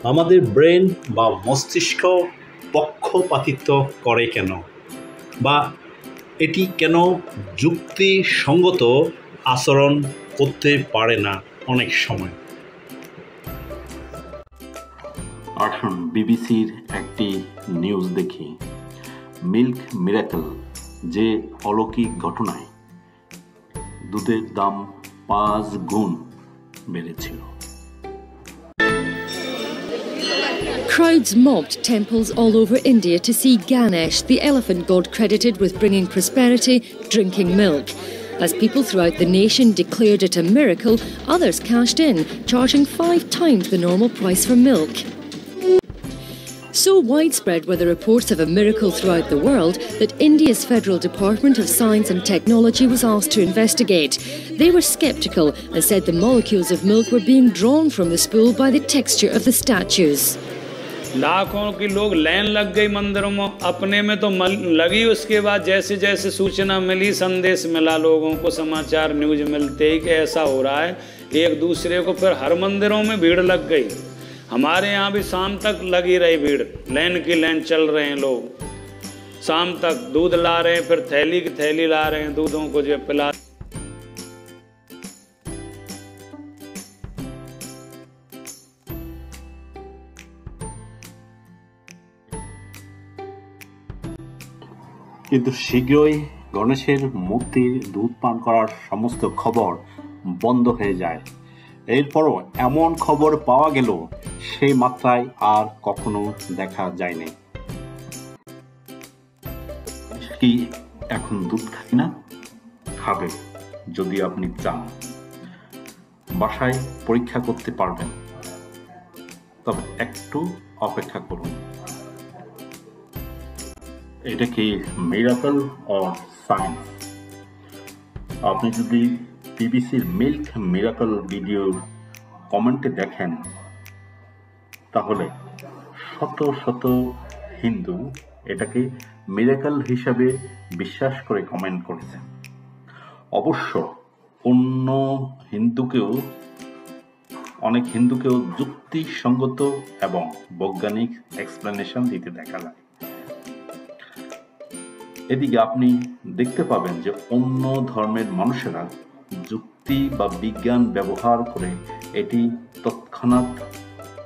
আমাদের ব্রেন বা মস্তিষ্ক পক্ষপাতিত্ব করে কেন, বা এটি কেন যুক্তিসঙ্গত আচরণ করতে পারে না অনেক সময়? আসুন বিবিসির একটি নিউজ দেখি। মিল্ক মিরাকল, যে অলৌকিক ঘটনায় দুধের দাম 5 গুণ বেড়েছিল। Crowds mobbed temples all over India to see Ganesh, the elephant god credited with bringing prosperity, drinking milk. As people throughout the nation declared it a miracle, others cashed in, charging 5 times the normal price for milk. So widespread were the reports of a miracle throughout the world that India's Federal Department of Science and Technology was asked to investigate. They were sceptical and said the molecules of milk were being drawn from the spool by the texture of the statues. लाखों के लोग line लग गई मंदिरों में, अपने में तो लगी। उसके बाद जैसे जैसे सूचना मिली, संदेश मिला लोगों को, समाचार न्यूज मिलते ही कि ऐसा हो रहा है, एक दूसरे को फिर हर मंदिरों में भीड़ लग गई। हमारे यहाँ भी शाम तक लगी रही भीड़, लाइन की लाइन चल रहे हैं लोग, शाम तक दूध ला रहे हैं, फिर थैली की थैली ला रहे हैं दूधों को जो पिला। কিন্তু শীঘ্রই গণেশের মূর্তির দুধ পান করার সমস্ত খবর বন্ধ হয়ে যায়। এরপরও এমন খবর পাওয়া গেল সেই মাত্রায় আর কখনো দেখা যায়নি। কি এখন দুধ খাই না? খাবে যদি আপনি চান, বাসায় পরীক্ষা করতে পারবেন, তবে একটু অপেক্ষা করুন। এটা কি মিরাকল অর সায়েন্স? আপনি যদি বিবিসির মিল্ক মিরাকল ভিডিওর কমেন্টে দেখেন, তাহলে শত শত হিন্দু এটাকে মিরাকল হিসাবে বিশ্বাস করে কমেন্ট করেছেন। অবশ্য অনেক হিন্দুকেও যুক্তিসঙ্গত এবং বৈজ্ঞানিক এক্সপ্লেনেশন দিতে দেখা যায়। এদিকে আপনি দেখতে পাবেন যে অন্য ধর্মের মানুষেরা যুক্তি বা বিজ্ঞান ব্যবহার করে এটি তৎক্ষণাৎ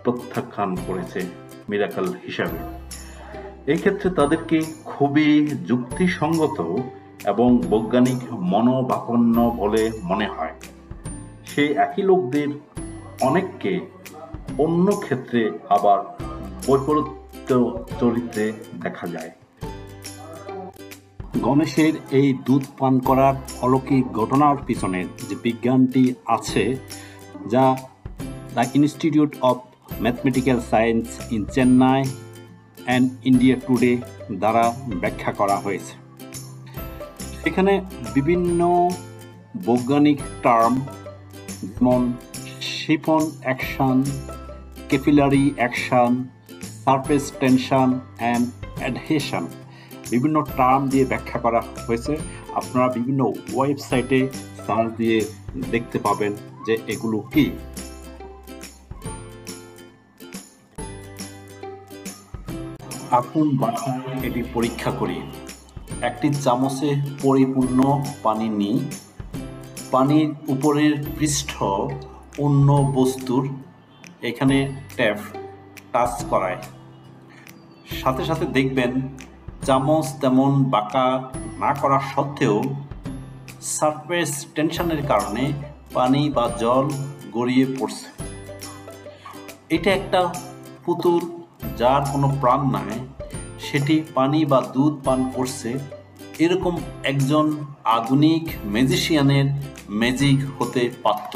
প্রত্যাখ্যান করেছে মিরাকল হিসাবে। এই ক্ষেত্রে তাদেরকে খুবই যুক্তিসঙ্গত এবং বৈজ্ঞানিক মনোভাবাপন্ন বলে মনে হয়। সেই একই লোকদের অনেককে অন্য ক্ষেত্রে আবার বৈপরীত্য চরিত্রে দেখা যায়। গণেশের এই দুধ পান করার অলৌকিক ঘটনার পিছনে যে বিজ্ঞানটি আছে, যা the institute of mathematical science in Chennai and India today দ্বারা ব্যাখ্যা করা হয়েছে। এখানে বিভিন্ন বৈজ্ঞানিক টার্ম যেমন chiffon action, capillary action, surface tension and adhesion বিভিন্ন টার্ম দিয়ে ব্যাখ্যা করা হয়েছে। আপনারা বিভিন্ন ওয়েবসাইটে সার্চ দিয়ে দেখতে পাবেন যে এগুলো কি। এখন বাসায় এটি পরীক্ষা করি। একটি চামচে পরিপূর্ণ পানি নিই, পানির উপরের পৃষ্ঠ অন্য বস্তুর এখানে টাচ করায়, সাথে সাথে দেখবেন চামচ তেমন বাঁকা না করা সত্ত্বেও সারফেস টেনশনের কারণে পানি বা জল গড়িয়ে পড়ছে। এটা একটা পুতুল যার কোনো প্রাণ নাই, সেটি পানি বা দুধ পান করছে। এরকম একজন আধুনিক ম্যাজিশিয়ানের ম্যাজিক হতে পারত।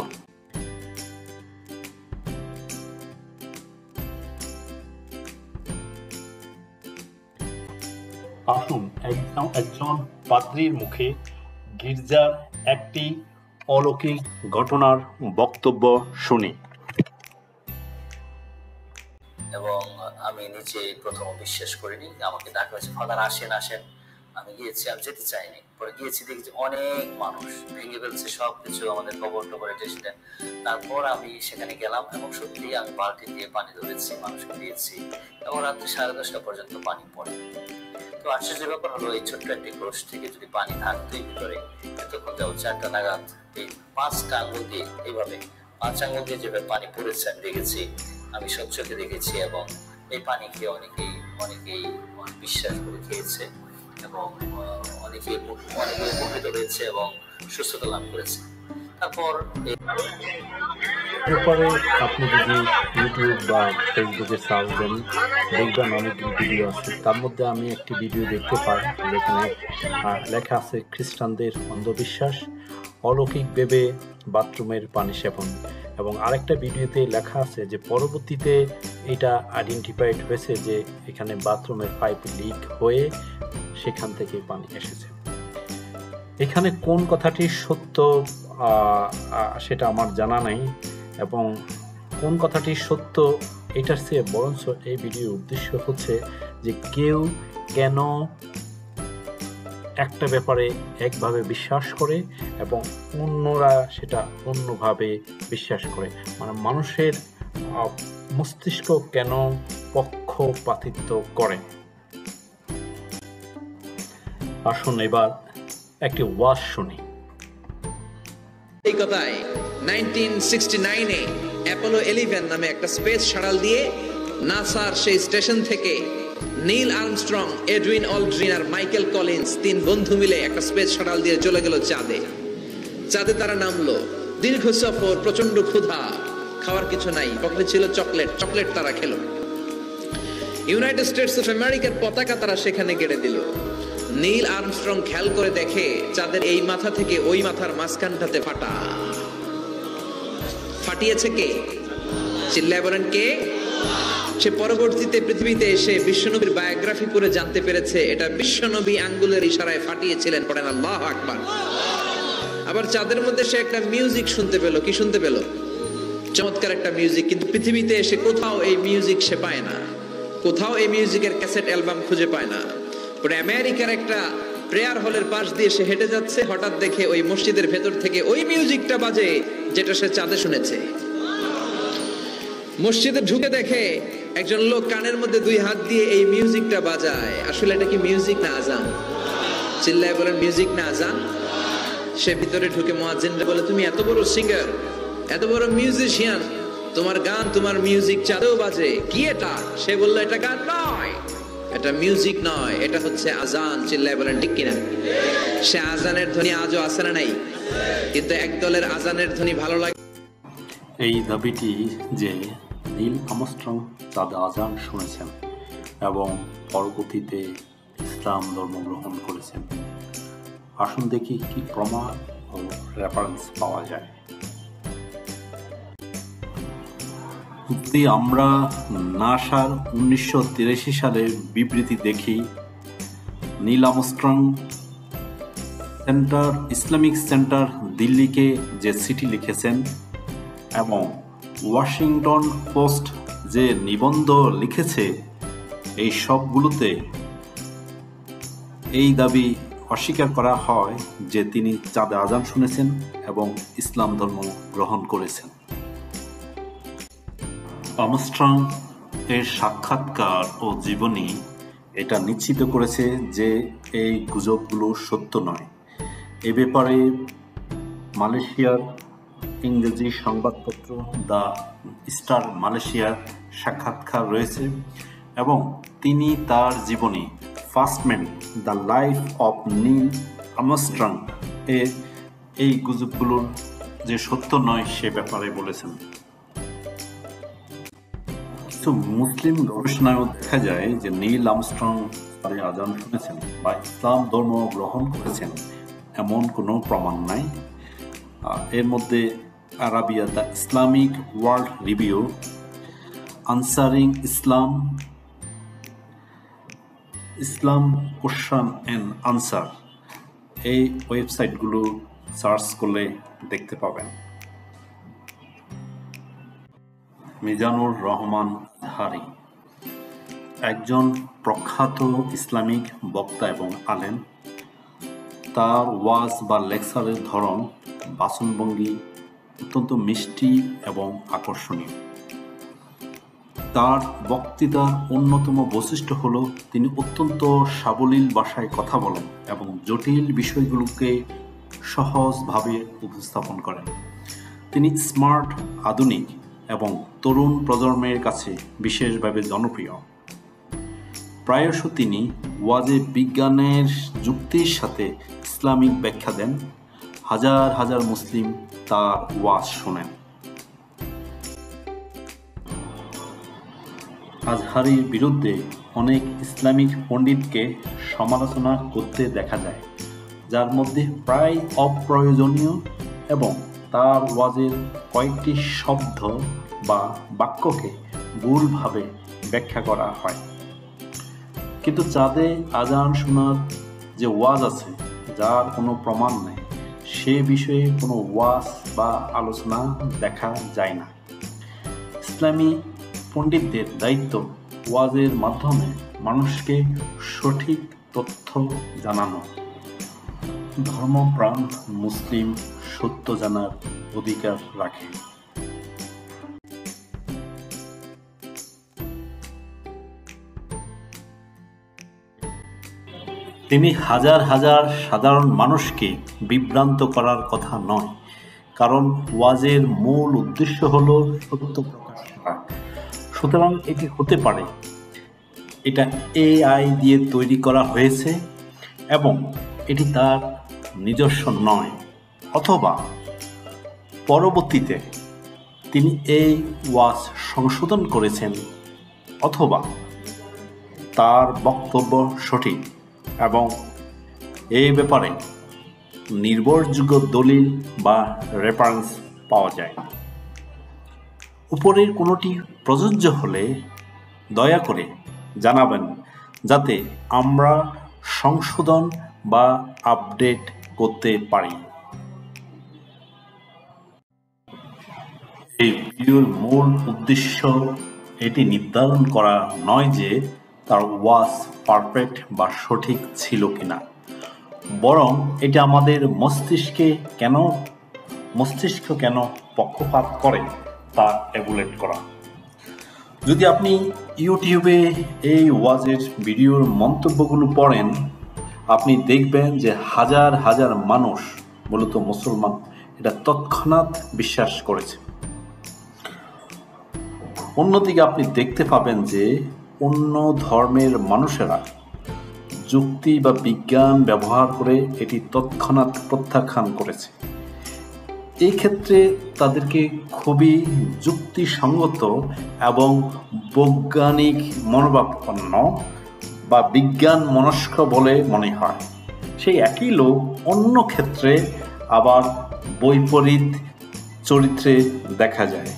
আসুন একজন পাদ্রীর মুখে গির্জার একটি অলৌকিক ঘটনার বক্তব্য শুনি। এবং আমি নিজে প্রথম বিশ্বাস করিনি। আমাকে ডাকা হয়েছে, ফাদার আসেন আসেন, আমি গিয়েছি, আমি যেতে চাইনি, পরে গিয়েছি দেখেছি অনেক মানুষ ভেঙে ফেলছে সবকিছু, আমাদের কবর টবর এটা সেটা। তারপর আমি সেখানে গেলাম এবং সত্যি আমি বালতি দিয়ে পানি ধরেছি, মানুষকে দিয়েছি এবং রাত্রি 10:30 পর্যন্ত পানি পড়ে। তো আশ্চর্যের ব্যাপার হলো এই ছোট্ট একটি ক্রোশ থেকে যদি পানি থাকতোই ভিতরে, এতক্ষণ যাও 4টা নাগাদ এই 5টা আঙ্গুল দিয়ে এইভাবে 5 আঙ্গুল দিয়ে যেভাবে পানি পড়েছে আমি দেখেছি, আমি চোখে দেখেছি। এবং এই পানি খেয়ে অনেকেই বিশ্বাস করে খেয়েছে এবং অনেকেই উপকৃত হয়েছে এবং সুস্থতা লাভ করেছে। তারপর এরপরে আপনি যদি ইউটিউব বা ফেসবুকে সার্চ দেন, দেখবেন অনেক ভিডিও আছে। তার মধ্যে আমি একটি ভিডিও দেখতে পাই যেখানে লেখা আছে খ্রিস্টানদের অন্ধবিশ্বাস, অলৌকিক ভেবে বাথরুমের পানি সেবন, এবং আরেকটা ভিডিওতে লেখা আছে যে পরবর্তীতে এটা আইডেন্টিফাইড হয়েছে যে এখানে বাথরুমের পাইপ লিক হয়ে সেখান থেকে পানি এসেছে। এখানে কোন কথাটি সত্য সেটা আমার জানা নাই, এবং কোন কথাটি সত্য এটার চেয়ে বরঞ্চ এই ভিডিওর উদ্দেশ্য হচ্ছে যে কেউ কেন একটা ব্যাপারে একভাবে বিশ্বাস করে এবং অন্যরা সেটা অন্যভাবে বিশ্বাস করে, মানে মানুষের মস্তিষ্ক কেন পক্ষপাতিত্ব করে। আসুন এবার একটি ওয়াজ শুনি। এই কথায় 1969-এ অ্যাপোলো 11 নামে একটা স্পেস শাটল দিয়ে নাসার সেই স্টেশন থেকে নীল আর্মস্ট্রং, এডউইন অলড্রিন আর মাইকেল কলিন্স 3 বন্ধু মিলে একটা স্পেস শাটল দিয়ে চলে গেল চাঁদে। চাঁদে তারা নামলো, দীর্ঘ সফর, প্রচন্ড ক্ষুধা, খাওয়ার কিছু নাই, পকেটে ছিল চকলেট তারা খেলো। ইউনাইটেড স্টেটস অফ আমেরিকার পতাকা তারা সেখানে গেড়ে দিল। নীল আর্মস্ট্রং খেয়াল করে দেখে চাঁদের এই মাথা থেকে ওই মাথার মাঝখানটাতে ফাটা। ফাটিয়েছে কে? চিল্লায় বলেন কে? সে পরবর্তীতে পৃথিবীতে এসে বিশ্বনবীর বায়োগ্রাফি পড়ে জানতে পেরেছে এটা বিশ্বনবী আঙ্গুলের ইশারায় ফাটিয়েছিলেন। পড়েন আল্লাহু আকবার। আবার চাঁদের মধ্যে সে একটা মিউজিক শুনতে পেল। কি শুনতে পেল? চমৎকার একটা মিউজিক, কিন্তু পৃথিবীতে এসে কোথাও এই মিউজিক সে পায় না, কোথাও এই মিউজিকের ক্যাসেট অ্যালবাম খুঁজে পায় না। পরে আমেরিকার একটা প্রেয়ার হলের পাশ দিয়ে সে হেঁটে যাচ্ছে, হঠাৎ দেখে ওই মসজিদের ভেতর থেকে ওই মিউজিকটা বাজে যেটা সে চাঁদে শুনেছে। মসজিদে ঢুকে দেখে একজন লোক কানের মধ্যে 2 হাত দিয়ে এই মিউজিকটা বাজায়। আসলে এটা কি মিউজিক না আজান? চিল্লায় বলেন মিউজিক না আজান? সে ভিতরে ঢুকে মুয়াজ্জিনরা বলে, তুমি এত বড় সিঙ্গার, এত বড় মিউজিশিয়ান, তোমার গান, তোমার মিউজিক চাঁদেও বাজে, কি এটা? সে বলল, এটা গান নয়, এটা মিউজিক নয়, এটা হচ্ছে আজান। চিল্লায় বলেন ঠিক কিনা? সে আজানের ধ্বনি আজও আছে না নাই? কিন্তু একদলের আজানের ধ্বনি ভালো লাগে। এই দাবিটি যে নীল আর্মস্ট্রং চাঁদে আজান শুনেছেন এবং পরবর্তীতে ইসলাম ধর্ম গ্রহণ করেছেন, আসুন দেখি কি প্রমাণ ও রেফারেন্স পাওয়া যায়। যদি আমরা নাসার 1983 সালের বিবৃতি দেখি, নীল আর্মস্ট্রং ইসলামিক সেন্টার দিল্লিকে যে চিঠি লিখেছেন এবং ওয়াশিংটন পোস্ট যে নিবন্ধ লিখেছে, এই সবগুলোতে এই দাবি অস্বীকার করা হয় যে তিনি চাঁদে আজান শুনেছেন এবং ইসলাম ধর্ম গ্রহণ করেছেন। আর্মস্ট্রং এর সাক্ষাৎকার ও জীবনী এটা নিশ্চিত করেছে যে এই গুজবগুলো সত্য নয়। এ ব্যাপারে মালয়েশিয়ার ইংরেজি সংবাদপত্র দ্য স্টার মালয়েশিয়ার সাক্ষাৎকার রয়েছে এবং তিনি তার জীবনী first man the life of Neil Armstrong এই গুজবগুলোর যে সত্য নয় সে ব্যাপারে বলেছেন। কিছু মুসলিম গবেষণায়ও দেখা যায় যে নীল আর্মস্ট্রং চাঁদে আজান শুনেছেন বা ইসলাম ধর্ম গ্রহণ করেছেন এমন কোনো প্রমাণ নাই। এর মধ্যে Arabia the Islamic world review, answering Islam question and answer, এই ওয়েবসাইটগুলো সার্চ করলে দেখতে পাবেন। মিজানুর রহমান হারি, একজন প্রখ্যাত ইসলামিক বক্তা এবং আলেম। তার ওয়াজ বা লেকচারের ধরন, বাচনভঙ্গি অত্যন্ত মিষ্টি এবং আকর্ষণীয়। তার বক্তৃতার অন্যতম বৈশিষ্ট্য হল তিনি অত্যন্ত সাবলীল ভাষায় কথা বলেন এবং জটিল বিষয়গুলোকে সহজভাবে উপস্থাপন করেন। তিনি স্মার্ট, আধুনিক এবং তরুণ প্রজন্মের কাছে বিশেষভাবে জনপ্রিয়। প্রায়শ তিনি ওয়াজে বিজ্ঞানের যুক্তির সাথে ইসলামিক ব্যাখ্যা দেন। হাজার হাজার মুসলিম তার ওয়াজ শোনেন। আজহারির বিরুদ্ধে অনেক ইসলামিক পণ্ডিতকে সমালোচনা করতে দেখা যায়, যার মধ্যে প্রায় অপ্রয়োজনীয় এবং তার ওয়াজের কয়েকটি শব্দ বা বাক্যকে ভুলভাবে ব্যাখ্যা করা হয়। কিন্তু চাঁদে আজান শোনার যে ওয়াজ আছে, যার কোনো প্রমাণ নেই, সে বিষয়ে কোনো ওয়াজ বা আলোচনা দেখা যায় না। ইসলামী পণ্ডিতদের দায়িত্ব ওয়াজের মাধ্যমে মানুষকে সঠিক তথ্য জানানো। ধর্মপ্রাণ মুসলিম সত্য জানার অধিকার রাখে। তিনি হাজার হাজার সাধারণ মানুষকে বিভ্রান্ত করার কথা নয়, কারণ ওয়াজের মূল উদ্দেশ্য হল সত্য প্রকাশ করা। সুতরাং এটি হতে পারে এটা AI দিয়ে তৈরি করা হয়েছে এবং এটি তার নিজস্ব নয়, অথবা পরবর্তীতে তিনি এই ওয়াজ সংশোধন করেছেন, অথবা তার বক্তব্য সঠিক এবং এই ব্যাপারে নির্ভরযোগ্য দলিল বা রেফারেন্স পাওয়া যায়। উপরের কোনোটি প্রযোজ্য হলে দয়া করে জানাবেন, যাতে আমরা সংশোধন বা আপডেট করতে পারি। এই ভিডিওর মূল উদ্দেশ্য এটি নির্ধারণ করা নয় যে তার ওয়াজ পারফেক্ট বা সঠিক ছিল কিনা, বরং এটা আমাদের মস্তিষ্ক কেন পক্ষপাত করে তা এভুলেট করা। যদি আপনি ইউটিউবে এই ওয়াজের ভিডিওর মন্তব্যগুলো পড়েন, আপনি দেখবেন যে হাজার হাজার মানুষ, মূলত মুসলমান, এটা তৎক্ষণাৎ বিশ্বাস করেছে। অন্যদিকে আপনি দেখতে পাবেন যে অন্য ধর্মের মানুষেরা যুক্তি বা বিজ্ঞান ব্যবহার করে এটি তৎক্ষণাৎ প্রত্যাখ্যান করেছে। এই ক্ষেত্রে তাদেরকে খুবই যুক্তিসঙ্গত এবং বৈজ্ঞানিক মনোভাবাপন্ন বা বিজ্ঞান মনস্ক বলে মনে হয়। সেই একই লোক অন্য ক্ষেত্রে আবার বৈপরীত চরিত্রে দেখা যায়।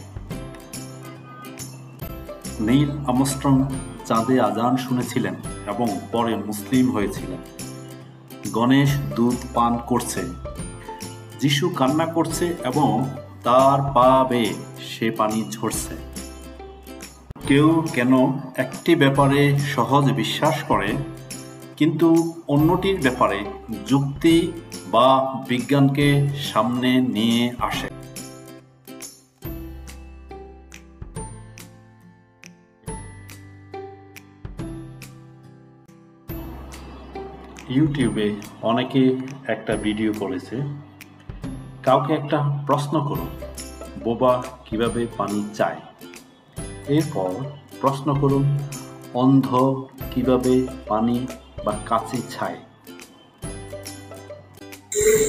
নীল আর্মস্ট্রং চাঁদে আজান শুনেছিলেন এবং পরে মুসলিম হয়েছিলেন। গণেশ দুধ পান করছে, যিশু কান্না করছে এবং তার পা বেয়ে সে পানি ঝরছে। কেউ কেন একটি ব্যাপারে সহজ বিশ্বাস করে কিন্তু অন্যটির ব্যাপারে যুক্তি বা বিজ্ঞানকে সামনে নিয়ে আসে। ইউটিউবে অনেকে একটা ভিডিও করেছে, কাউকে একটা প্রশ্ন করুন, বোবা কিভাবে পানি চায়। এরপর প্রশ্ন করুন, অন্ধ কিভাবে পানি বা কাছে চায়।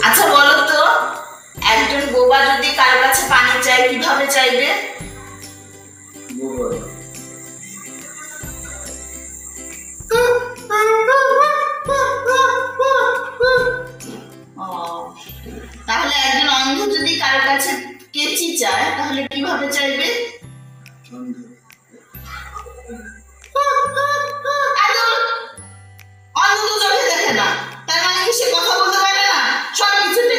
আচ্ছা বলো তো, একজন বোবা যদি কারো কাছে পানি চায় কিভাবে চাইবে? তাহলে একজন অন্ধ যদি কারো কাছে কেচি চায় তাহলে কিভাবে চাইবে? অন্ধ তো চোখে দেখে না, তার মানে কি সে কথা বলতে পারে না? সব কিছুতে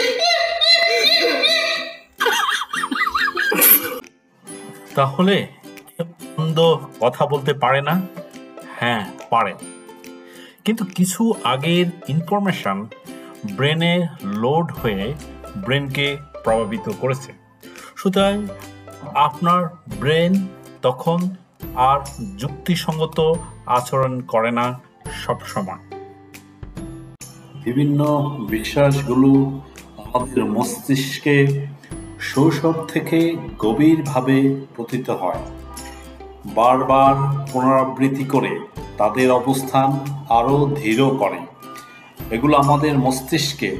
তাহলে অন্ধ কথা বলতে পারে না? হ্যাঁ পারে, কিন্তু কিছু আগের ইনফরমেশন ব্রেনে লোড হয়ে ব্রেনকে প্রভাবিত করেছে। সুতরাং আপনার ব্রেন তখন আর যুক্তিসঙ্গত আচরণ করে না সবসময়। বিভিন্ন বিশ্বাসগুলো আমাদের মস্তিষ্কে শৈশব থেকে গভীরভাবে পতিত হয়, বারবার পুনরাবৃত্তি করে তাদের অবস্থান আরও দৃঢ় করে। এগুলো আমাদের মস্তিষ্কে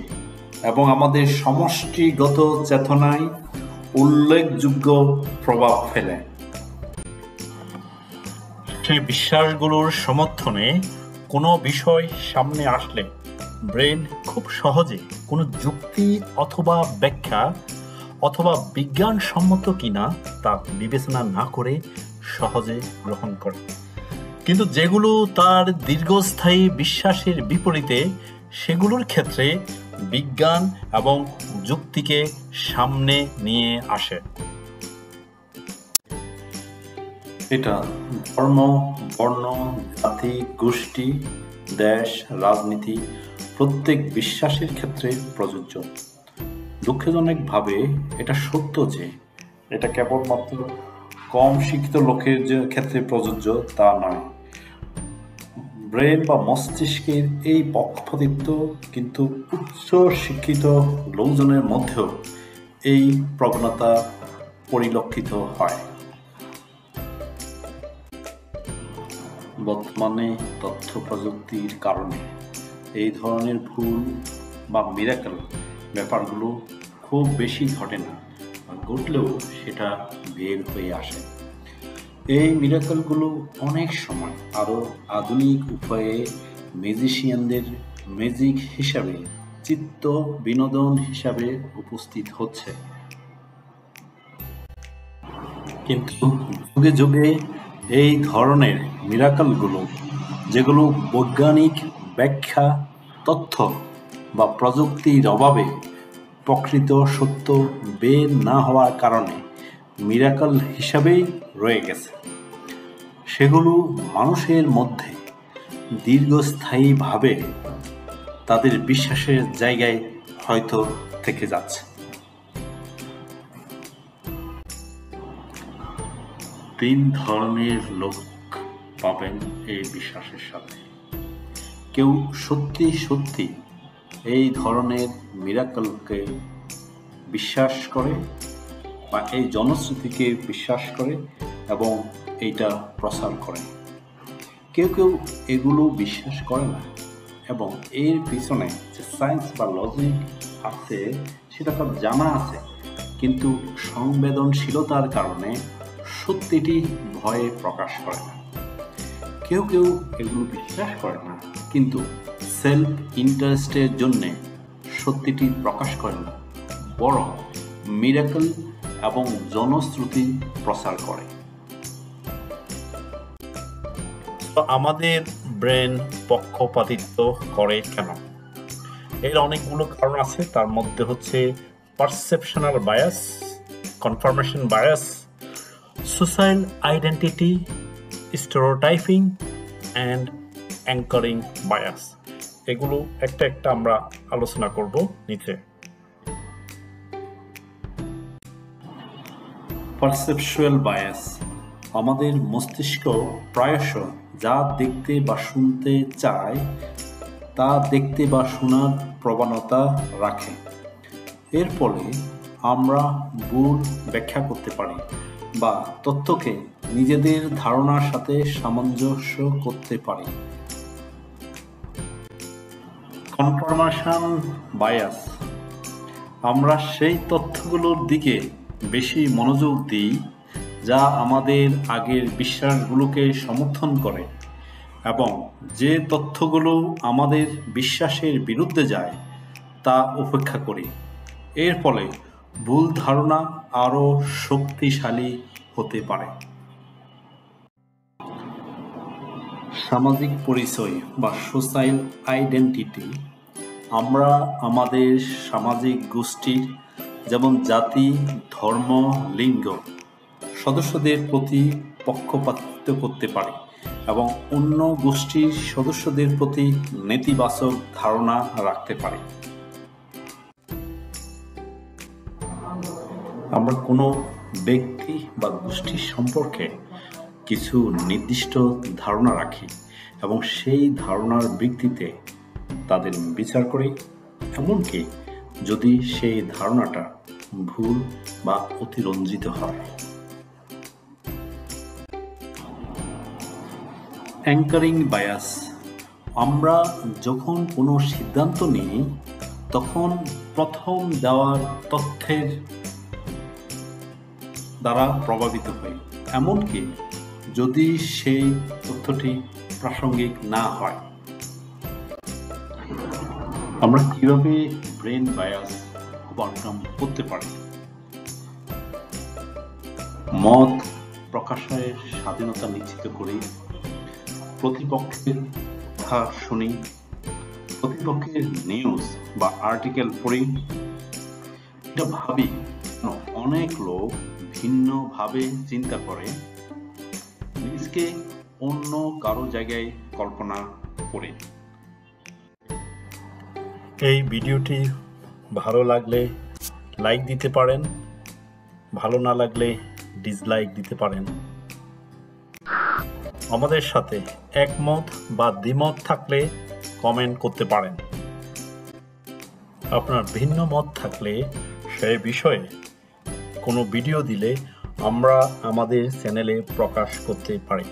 এবং আমাদের সমষ্টিগত চেতনায় উল্লেখযোগ্য প্রভাব ফেলে। সেই বিশ্বাসগুলোর সমর্থনে কোনো বিষয় সামনে আসলে ব্রেন খুব সহজে কোনো যুক্তি অথবা ব্যাখ্যা অথবা বিজ্ঞানসম্মত কিনা তা বিবেচনা না করে সহজে গ্রহণ করে। কিন্তু যেগুলো তার দীর্ঘস্থায়ী বিশ্বাসের বিপরীতে, সেগুলোর ক্ষেত্রে বিজ্ঞান এবং যুক্তিকে সামনে নিয়ে আসে। এটা ধর্ম, বর্ণ, জাতি, গোষ্ঠী, দেশ, রাজনীতি প্রত্যেক বিশ্বাসের ক্ষেত্রে প্রযোজ্য। দুঃখজনকভাবে এটা সত্য যে এটা কেবলমাত্র কম শিক্ষিত লোকের যে ক্ষেত্রে প্রযোজ্য তা নয়। ব্রেন বা মস্তিষ্কের এই পক্ষপাতিত্ব কিন্তু উচ্চ শিক্ষিত লোকজনের মধ্যেও এই প্রবণতা পরিলক্ষিত হয়। বর্তমানে তথ্য প্রযুক্তির কারণে এই ধরনের ভুল বা মিরাকেল ব্যাপারগুলো খুব বেশি ঘটে না, ঘটলেও সেটা বের হয়ে আসে। এই মিরাকেলগুলো অনেক সময় আরও আধুনিক উপায়ে ম্যাজিশিয়ানদের ম্যাজিক হিসাবে, চিত্ত বিনোদন হিসাবে উপস্থিত হচ্ছে। কিন্তু যুগে যুগে এই ধরনের মিরাকেলগুলো, যেগুলো বৈজ্ঞানিক ব্যাখ্যা, তথ্য বা প্রযুক্তির অভাবে প্রকৃত সত্য বের না হওয়ার কারণে মিরাকেল হিসাবেই রয়ে গেছে, সেগুলো মানুষের মধ্যে দীর্ঘস্থায়ীভাবে তাদের বিশ্বাসের জায়গায় হয়তো থেকে যাচ্ছে। তিন ধরনের লোক পাবেন এই বিশ্বাসের সাথে। কেউ সত্যি সত্যি এই ধরনের মিরাকেলকে বিশ্বাস করে বা এই জনশ্রুতিকে বিশ্বাস করে এবং এইটা প্রচার করে। কেউ কেউ এগুলো বিশ্বাস করে না এবং এর পিছনে যে সায়েন্স বা লজিক আছে সেটা তার জানা আছে, কিন্তু সংবেদনশীলতার কারণে সত্যিটি ভয়ে প্রকাশ করে না। কেউ কেউ এগুলো বিশ্বাস করে না, কিন্তু সেলফ ইন্টারেস্টের জন্যে সত্যিটি প্রকাশ করে না, বরং মিরাকেল এবং জনশ্রুতি প্রচার করে। তো আমাদের ব্রেন পক্ষপাতিত্ব করে কেন? এর অনেকগুলো কারণ আছে। তার মধ্যে হচ্ছে perceptual bias, confirmation bias, social identity, stereotyping and anchoring bias. এগুলো একটা একটা আমরা আলোচনা করব নিচে। পারসেপচুয়াল বায়াস, আমাদের মস্তিষ্ক প্রায়শ যা দেখতে বা শুনতে চায় তা দেখতে বা শোনার প্রবণতা রাখে। এর ফলে আমরা ভুল ব্যাখ্যা করতে পারি বা তথ্যকে নিজেদের ধারণার সাথে সামঞ্জস্য করতে পারি। কনফার্মেশন বায়াস, আমরা সেই তথ্যগুলোর দিকে বেশি মনোযোগ দিই যা আমাদের আগের বিশ্বাসগুলোকে সমর্থন করে, এবং যে তথ্যগুলো আমাদের বিশ্বাসের বিরুদ্ধে যায় তা উপেক্ষা করি। এর ফলে ভুল ধারণা আরও শক্তিশালী হতে পারে। সামাজিক পরিচয় বা সোশ্যাল আইডেন্টিটি, আমরা আমাদের সামাজিক গোষ্ঠীর যেমন জাতি, ধর্ম, লিঙ্গ সদস্যদের প্রতি পক্ষপাতিত্ব করতে পারি এবং অন্য গোষ্ঠীর সদস্যদের প্রতি নেতিবাচক ধারণা রাখতে পারে। আমরা কোনো ব্যক্তি বা গোষ্ঠীর সম্পর্কে কিছু নির্দিষ্ট ধারণা রাখি এবং সেই ধারণার ভিত্তিতে তাদের বিচার করি, এমনকি যদি সেই ধারণাটা ভুল বা অতিরঞ্জিত হয়। অ্যাঙ্কারিং বায়াস, আমরা যখন কোনো সিদ্ধান্ত নিই তখন প্রথম দেওয়ার তথ্যের দ্বারা প্রভাবিত হই, এমনকি যদি সেই তথ্যটি প্রাসঙ্গিক না হয়। আমরা কিভাবে ব্রেন বায়াস ওভারকাম করতে পারি? মত প্রকাশের স্বাধীনতা নিশ্চিত করি, প্রতিপক্ষের কথা শুনি, প্রতিপক্ষের নিউজ বা আর্টিকেল পড়ি। এটা ভাবি অনেক লোক ভিন্নভাবে চিন্তা করে, নিজকে অন্য কারো জায়গায় কল্পনা করে। এই ভিডিওটি ভালো লাগলে লাইক দিতে পারেন, ভালো না লাগলে ডিসলাইক দিতে পারেন। আমাদের সাথে একমত বা দ্বিমত থাকলে কমেন্ট করতে পারেন। আপনার ভিন্ন মত থাকলে সেই বিষয়ে কোনো ভিডিও দিলে আমরা আমাদের চ্যানেলে প্রকাশ করতে পারি।